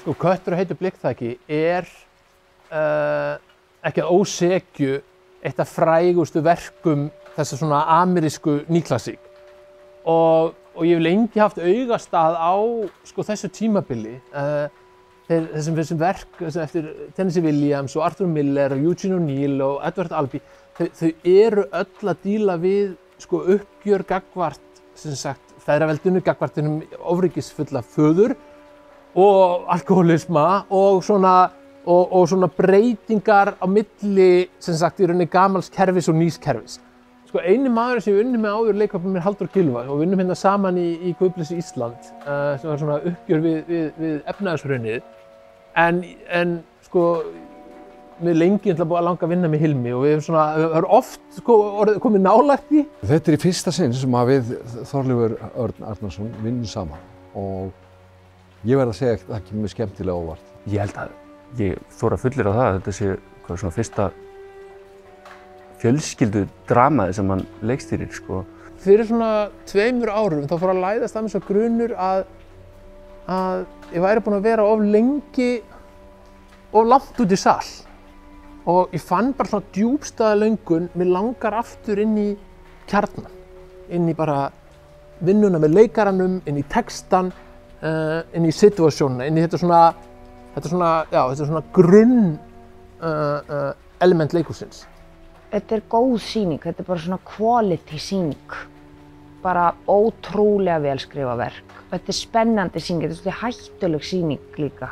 Sko, Köttur og heitur blikkþaki ekki að ósekju eitt af frægustu verkum þessa svona amerísku nýklassík. Og ég hef lengi haft augastað á sko, þessu tímabili. Þessum verk eftir Tennessee Williams og Arthur Miller og Eugene O'Neill og Edward Albee, þau eru öll að díla við sko, uppgjör gagnvart, sem sagt, feðraveldinu, gagnvart hinum ofríkisfulla föður og alkohólisma og svona breytingar á milli, sem sagt, í rauninni gamals kerfis og nýs kerfis. Sko, eini maður sem ég unni með áður leikhópnum Halldór Gylfa og við unnum hérna saman í Guðblessi Ísland, sem var svona uppgjör við efnahagshrunið. En sko, við lengi búið að langa að vinna með Hilmi og við höfum oft sko, komið nálægt í. Þetta í fyrsta sinn sem við Þorleifur Örn Arnarsson vinnum saman og ég verð að segja að það kemur skemmtilega óvart. Ég held að ég þori að fullyrða það að þetta sé svona fyrsta fjölskyldudramaði sem hann leikstýrir sko. Fyrir svona 2 árum þá fór að læðast að mér svo grunur að ég væri búinn að vera of lengi of langt út í sal og ég fann bara svona djúpstæða löngun, mér langar aftur inn í kjarnan, inn í bara vinnuna með leikaranum, inn í textan, inn í situasjónuna, inn í þetta svona grunn element leikhússins. Þetta góð sýning, þetta bara svona quality sýning, bara ótrúlega vel skrifað verk. Þetta spennandi sýning, þetta er hættuleg sýning líka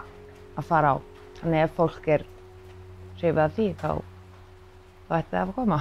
að fara á. Þannig ef fólk hrifið af því, þá ætti það að koma.